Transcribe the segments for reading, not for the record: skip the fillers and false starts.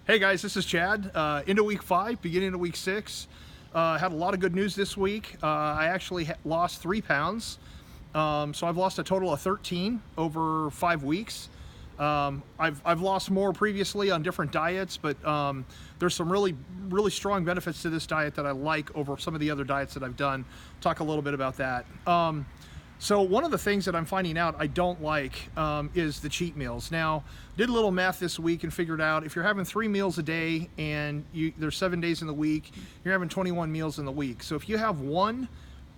Hey guys, this is Chad. Into week 5, beginning of week 6. Had a lot of good news this week. I actually lost 3 pounds. So I've lost a total of 13 over 5 weeks. I've lost more previously on different diets, but there's some really strong benefits to this diet that I like over some of the other diets that I've done. Talk a little bit about that. So one of the things that I'm finding out I don't like is the cheat meals. Now, did a little math this week and figured out if you're having 3 meals a day and there's 7 days in the week, you're having 21 meals in the week. So if you have 1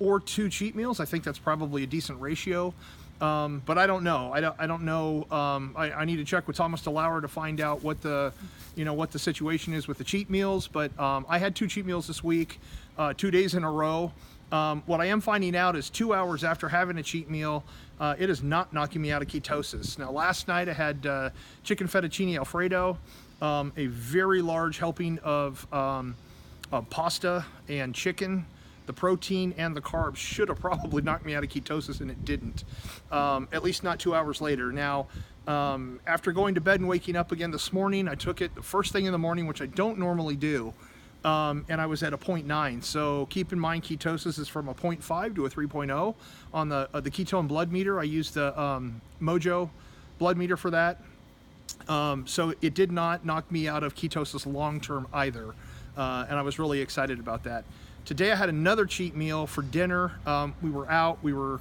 or 2 cheat meals, I think that's probably a decent ratio. But I don't know. I don't know. I need to check with Thomas DeLauer to find out what the situation is with the cheat meals. But I had 2 cheat meals this week, 2 days in a row. What I am finding out is 2 hours after having a cheat meal, it is not knocking me out of ketosis. Now, last night I had chicken fettuccine Alfredo, a very large helping of pasta and chicken. The protein and the carbs should have probably knocked me out of ketosis, and it didn't, at least not 2 hours later. Now, after going to bed and waking up again this morning, I took it the first thing in the morning, which I don't normally do. And I was at a 0.9. So keep in mind, ketosis is from a 0.5 to a 3.0 on the ketone blood meter. I used the Mojo blood meter for that. So it did not knock me out of ketosis long term either. And I was really excited about that. Today I had another cheat meal for dinner. We were out, we were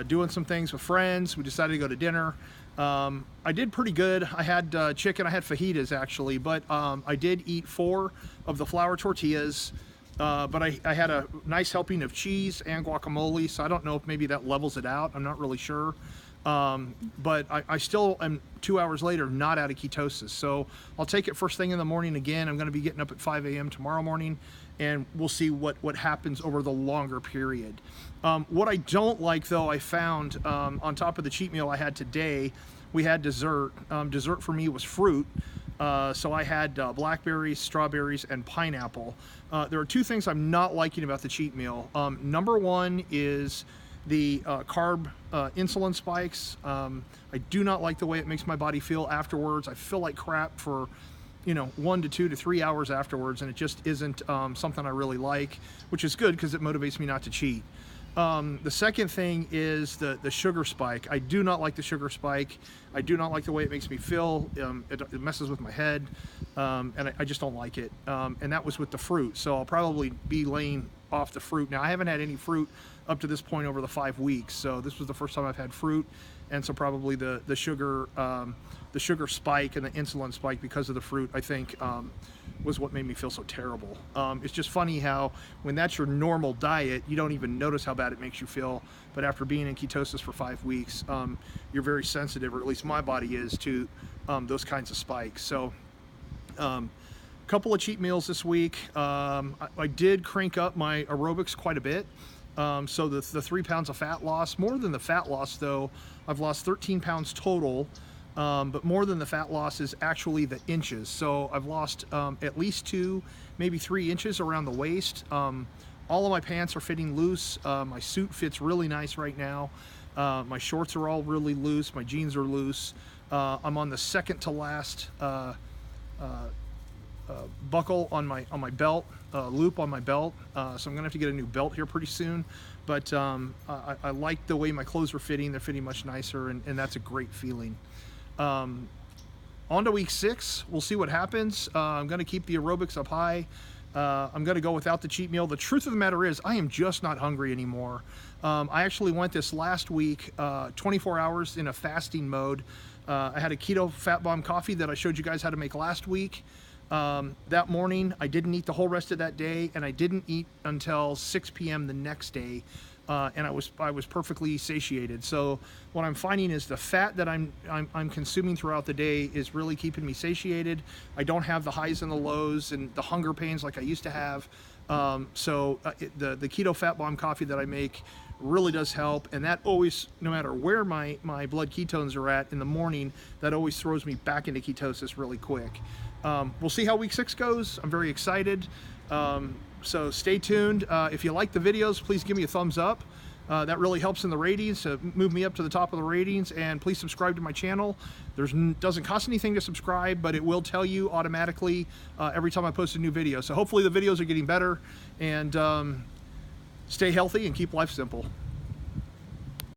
doing some things with friends. We decided to go to dinner. I did pretty good. I had chicken, I had fajitas actually, but I did eat 4 of the flour tortillas, but I had a nice helping of cheese and guacamole, so I don't know if maybe that levels it out. I'm not really sure. But I still am 2 hours later not out of ketosis, so I'll take it first thing in the morning again. I'm going to be getting up at 5 a.m. tomorrow morning, and we'll see what happens over the longer period. What I don't like, though, I found on top of the cheat meal I had today, we had dessert. Dessert for me was fruit. So I had blackberries, strawberries, and pineapple. There are 2 things I'm not liking about the cheat meal. Number 1 is the carb insulin spikes. I do not like the way it makes my body feel afterwards. I feel like crap for 1 to 2 to 3 hours afterwards, and it just isn't something I really like, which is good because it motivates me not to cheat. The second thing is the sugar spike. I do not like the sugar spike. I do not like the way it makes me feel. It messes with my head, and I just don't like it. And that was with the fruit, so I'll probably be laying off the fruit. Now, I haven't had any fruit up to this point over the 5 weeks, so this was the first time I've had fruit, and so probably the sugar spike and the insulin spike because of the fruit, I think, was what made me feel so terrible. It's just funny how when that's your normal diet, you don't even notice how bad it makes you feel, but after being in ketosis for 5 weeks, you're very sensitive, or at least my body is, to those kinds of spikes. So couple of cheat meals this week. I did crank up my aerobics quite a bit. So the 3 pounds of fat loss, more than the fat loss though, I've lost 13 pounds total. But more than the fat loss is actually the inches. So I've lost at least 2, maybe 3 inches around the waist. All of my pants are fitting loose. My suit fits really nice right now. My shorts are all really loose. My jeans are loose. I'm on the second to last buckle on my belt, loop on my belt. So I'm gonna have to get a new belt here pretty soon. But I like the way my clothes are fitting. They're fitting much nicer, and that's a great feeling. On to week 6, we'll see what happens. I'm going to keep the aerobics up high. I'm going to go without the cheat meal. The truth of the matter is I am just not hungry anymore. I actually went this last week 24 hours in a fasting mode. I had a keto fat bomb coffee that I showed you guys how to make last week. That morning I didn't eat the whole rest of that day, and I didn't eat until 6 p.m. the next day. And I was perfectly satiated. So what I'm finding is the fat that I'm consuming throughout the day is really keeping me satiated. I don't have the highs and the lows and the hunger pains like I used to have. So the keto fat bomb coffee that I make really does help, and that always, no matter where my blood ketones are at in the morning, that always throws me back into ketosis really quick. We'll see how week 6 goes. I'm very excited. So stay tuned. If you like the videos, please give me a thumbs up. That really helps in the ratings, to move me up to the top of the ratings. And please subscribe to my channel. Doesn't cost anything to subscribe, but it will tell you automatically every time I post a new video. So hopefully the videos are getting better, and stay healthy and keep life simple.